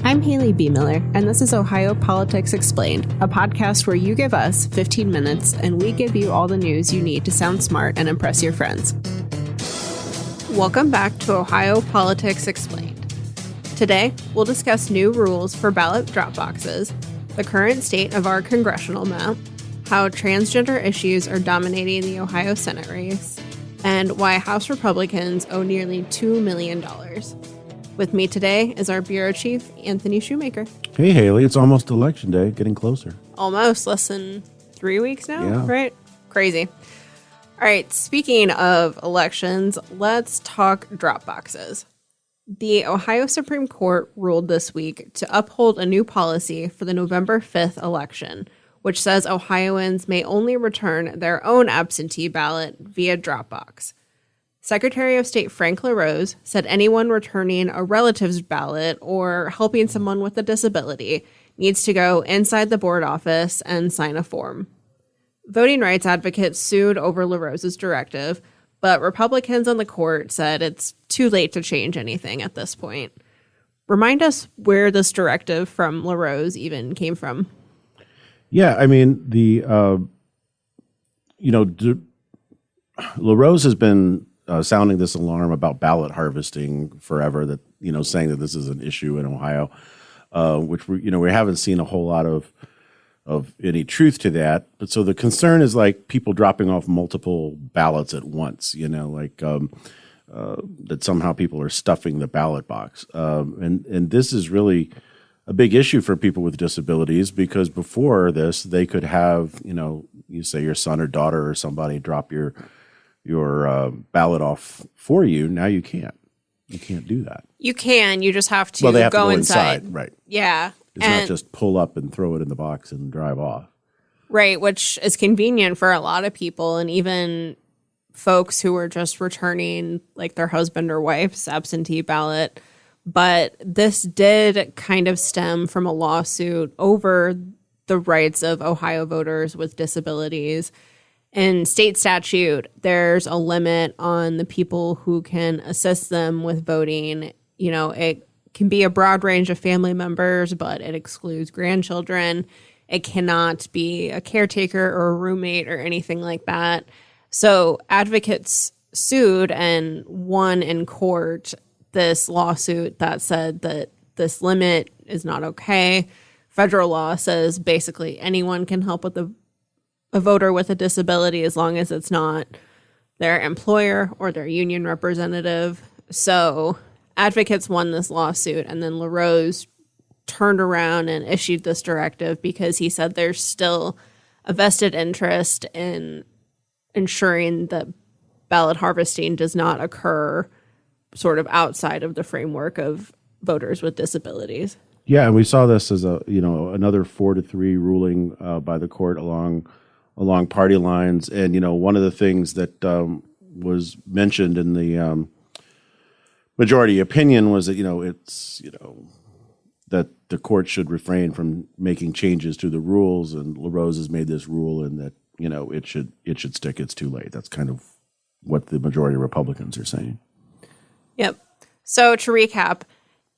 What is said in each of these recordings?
I'm Haley B. Miller, and this is Ohio Politics Explained, a podcast where you give us 15 minutes and we give you all the news you need to sound smart and impress your friends. Welcome back to Ohio Politics Explained. Today, we'll discuss new rules for ballot drop boxes, the current state of our congressional map, how transgender issues are dominating the Ohio Senate race, and why House Republicans owe nearly $2 million. With me today is our bureau chief, Anthony Shoemaker. Hey, Haley. It's almost Election Day, getting closer. Almost, less than 3 weeks now, Yeah. Right? Crazy. All right, speaking of elections, let's talk drop boxes. The Ohio Supreme Court ruled this week to uphold a new policy for the November 5th election, which says Ohioans may only return their own absentee ballot via drop box. Secretary of State Frank LaRose said anyone returning a relative's ballot or helping someone with a disability needs to go inside the board office and sign a form. Voting rights advocates sued over LaRose's directive, but Republicans on the court said it's too late to change anything at this point. Remind us where this directive from LaRose even came from. Yeah, I mean, LaRose has been sounding this alarm about ballot harvesting forever, that, saying that this is an issue in Ohio, which we haven't seen a whole lot of any truth to that. But so the concern is like people dropping off multiple ballots at once, that somehow people are stuffing the ballot box. And this is really a big issue for people with disabilities, because before this, they could have, you say your son or daughter or somebody drop your ballot off for you. Now you can't. You can't do that. You can. You just have to, they have go to go inside. Right. Yeah. It's not just pull up and throw it in the box and drive off. Right, which is convenient for a lot of people, and even folks who are just returning like their husband or wife's absentee ballot. But this did kind of stem from a lawsuit over the rights of Ohio voters with disabilities. In state statute, there's a limit on the people who can assist them with voting. It can be a broad range of family members, but it excludes grandchildren. It cannot be a caretaker or a roommate or anything like that. So advocates sued and won in court this lawsuit that said that this limit is not okay. Federal law says basically anyone can help with a voter with a disability as long as it's not their employer or their union representative. So advocates won this lawsuit, and then LaRose turned around and issued this directive because he said there's still a vested interest in ensuring that ballot harvesting does not occur sort of outside of the framework of voters with disabilities. Yeah, and we saw this as another 4-3 ruling by the court along party lines. And, one of the things that was mentioned in the majority opinion was that, that the court should refrain from making changes to the rules. And LaRose has made this rule, and that, it should stick. It's too late. That's kind of what the majority of Republicans are saying. Yep. So to recap,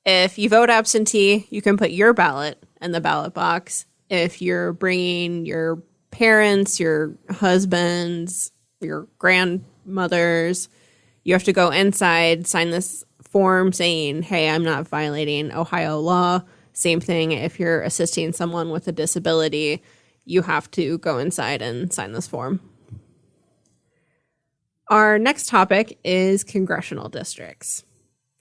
if you vote absentee, you can put your ballot in the ballot box. If you're bringing your parents, your husbands, your grandmothers, you have to go inside, sign this form saying, hey, I'm not violating Ohio law. Same thing if you're assisting someone with a disability, you have to go inside and sign this form. Our next topic is congressional districts.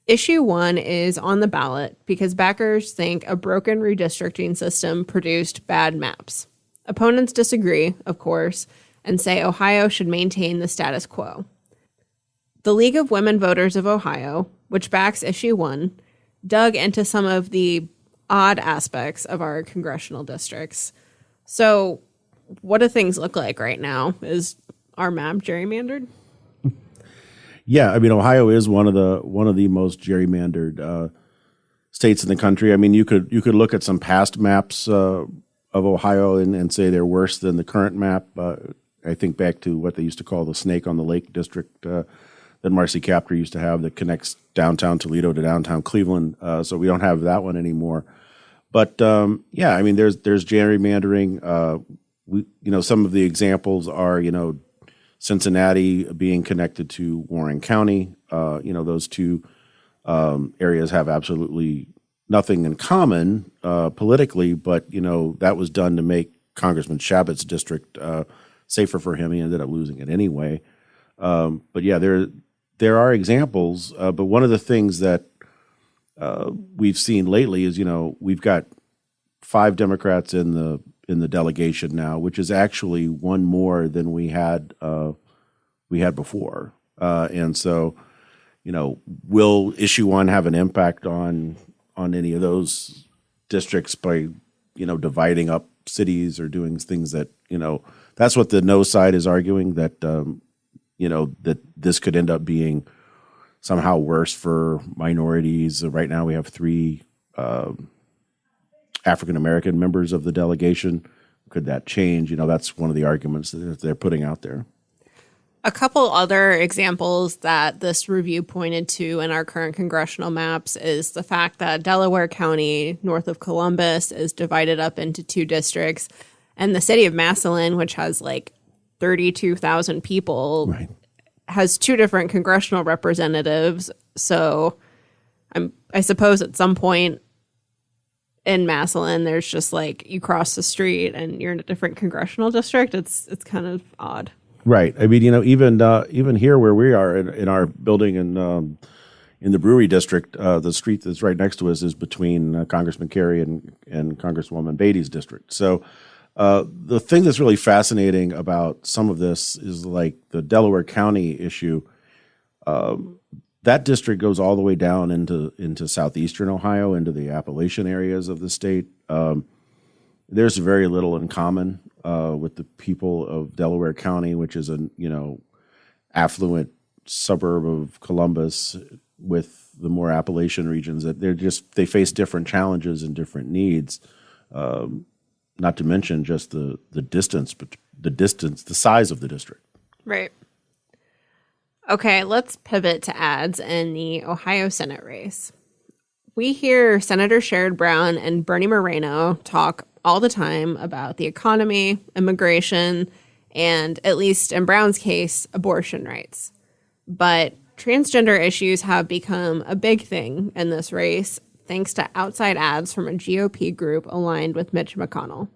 Issue 1 is on the ballot because backers think a broken redistricting system produced bad maps. Opponents disagree, of course, and say Ohio should maintain the status quo. The League of Women Voters of Ohio, which backs Issue 1, dug into some of the odd aspects of our congressional districts. So what do things look like right now? Is our map gerrymandered? Yeah, I mean, Ohio is one of the most gerrymandered states in the country. I mean, you could look at some past maps of Ohio and say they're worse than the current map. I think back to what they used to call the Snake on the Lake district that Marcy Kaptur used to have that connects downtown Toledo to downtown Cleveland. So we don't have that one anymore. But yeah, I mean, there's gerrymandering. Some of the examples are, Cincinnati being connected to Warren County. Those two areas have absolutely nothing in common politically, but that was done to make Congressman Shabbat's district safer for him. He ended up losing it anyway. But yeah, there are examples. But one of the things that we've seen lately is we've got 5 Democrats in the delegation now, which is actually one more than we had before. And so, will issue 1 have an impact on any of those districts by dividing up cities or doing things that that's what the no side is arguing, that that this could end up being somehow worse for minorities. Right now we have 3 African American members of the delegation. Could that change? That's one of the arguments that they're putting out there. A couple other examples that this review pointed to in our current congressional maps is the fact that Delaware County, north of Columbus, is divided up into 2 districts. And the city of Massillon, which has like 32,000 people, Right. has 2 different congressional representatives. So I suppose at some point in Massillon, there's just like you cross the street and you're in a different congressional district. It's kind of odd. Right. I mean, even here where we are in our building in the Brewery District, the street that's right next to us is between Congressman Kerry and Congresswoman Beatty's district. So the thing that's really fascinating about some of this is like the Delaware County issue. That district goes all the way down into southeastern Ohio, into the Appalachian areas of the state. There's very little in common with the people of Delaware County, which is an affluent suburb of Columbus, with the more Appalachian regions. That they face different challenges and different needs. Not to mention just the distance, but the size of the district. Right. Okay, let's pivot to ads in the Ohio Senate race. We hear Senator Sherrod Brown and Bernie Moreno talk all the time about the economy, immigration, and, at least in Brown's case, abortion rights. But transgender issues have become a big thing in this race, thanks to outside ads from a GOP group aligned with Mitch McConnell.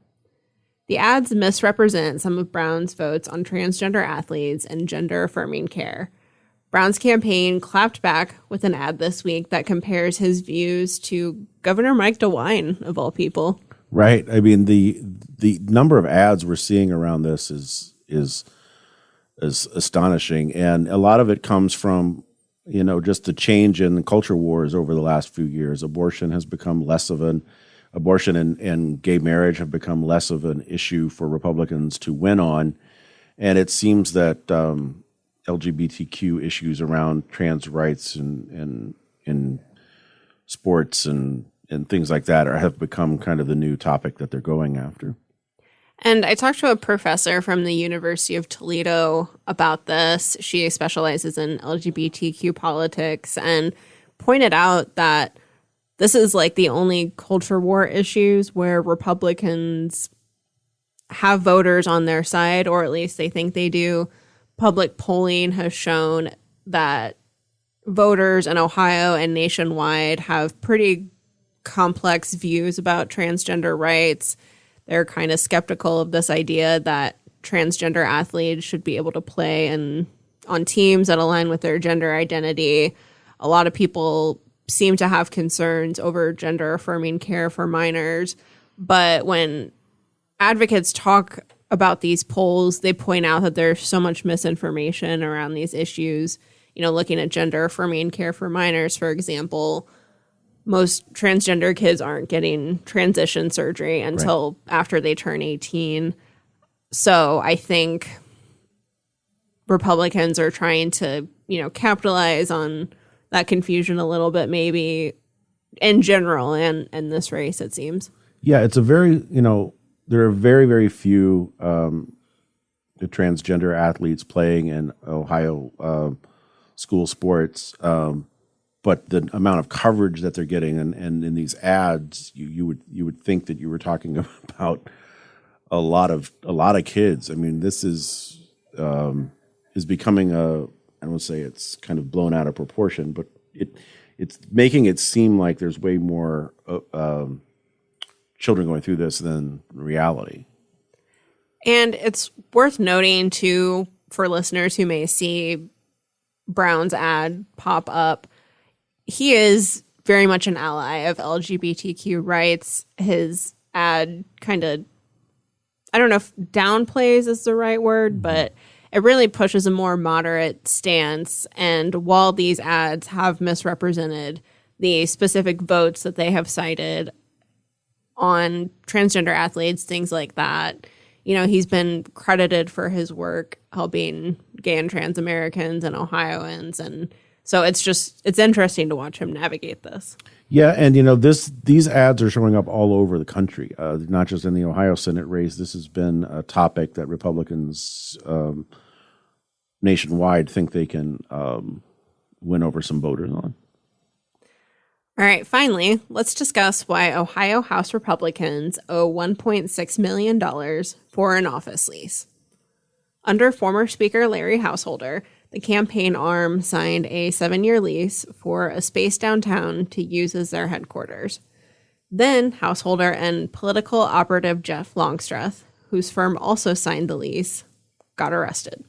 The ads misrepresent some of Brown's votes on transgender athletes and gender-affirming care. Brown's campaign clapped back with an ad this week that compares his views to Governor Mike DeWine, of all people. Right. I mean, the number of ads we're seeing around this is astonishing, and a lot of it comes from just the change in culture wars over the last few years. Abortion and gay marriage have become less of an issue for Republicans to win on, and it seems that LGBTQ issues around trans rights and sports and things like that have become kind of the new topic that they're going after. And I talked to a professor from the University of Toledo about this. She specializes in LGBTQ politics and pointed out that this is like the only culture war issues where Republicans have voters on their side, or at least they think they do. Public polling has shown that voters in Ohio and nationwide have pretty complex views about transgender rights. They're kind of skeptical of this idea that transgender athletes should be able to play on teams that align with their gender identity. A lot of people seem to have concerns over gender-affirming care for minors. But when advocates talk about these polls, they point out that there's so much misinformation around these issues. Looking at gender-affirming care for minors, for example, most transgender kids aren't getting transition surgery until after they turn 18. So I think Republicans are trying to, capitalize on that confusion a little bit, maybe in general and in this race, it seems. Yeah, it's a very, there are very, very few transgender athletes playing in Ohio school sports. but the amount of coverage that they're getting and in these ads, you would think that you were talking about a lot of kids. I mean, this is becoming I don't want to say it's kind of blown out of proportion, but it's making it seem like there's way more children going through this than reality. And it's worth noting, too, for listeners who may see Brown's ad pop up, he is very much an ally of LGBTQ rights. His ad kind of, I don't know if downplays is the right word, but it really pushes a more moderate stance. And while these ads have misrepresented the specific votes that they have cited on transgender athletes, things like that, you know, he's been credited for his work helping gay and trans Americans and Ohioans. And so it's interesting to watch him navigate this. Yeah, and, you know, these ads are showing up all over the country, not just in the Ohio Senate race. This has been a topic that Republicans nationwide think they can win over some voters on. All right, finally, let's discuss why Ohio House Republicans owe $1.6 million for an office lease. Under former Speaker Larry Householder, the campaign arm signed a 7-year lease for a space downtown to use as their headquarters. Then Householder and political operative Jeff Longstreth, whose firm also signed the lease, got arrested.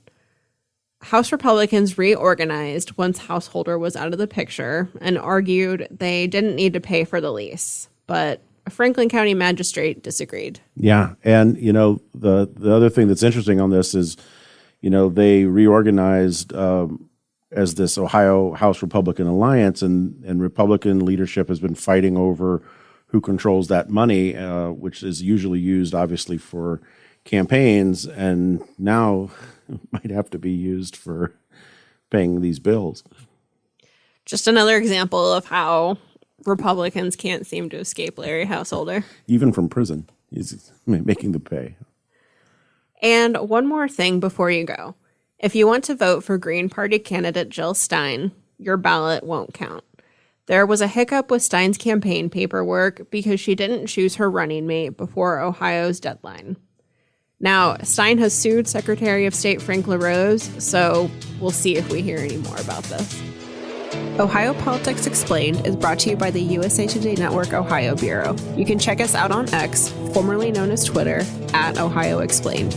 House Republicans reorganized once Householder was out of the picture and argued they didn't need to pay for the lease, but a Franklin County magistrate disagreed. Yeah, and, you know, the other thing that's interesting on this is, you know, they reorganized as this Ohio House Republican Alliance, and Republican leadership has been fighting over who controls that money, which is usually used, obviously, for campaigns, and now might have to be used for paying these bills. Just another example of how Republicans can't seem to escape Larry Householder. Even from prison, he's making them pay. And one more thing before you go. If you want to vote for Green Party candidate Jill Stein, your ballot won't count. There was a hiccup with Stein's campaign paperwork because she didn't choose her running mate before Ohio's deadline. Now, Stein has sued Secretary of State Frank LaRose, so we'll see if we hear any more about this. Ohio Politics Explained is brought to you by the USA Today Network Ohio Bureau. You can check us out on X, formerly known as Twitter, @Ohio Explained.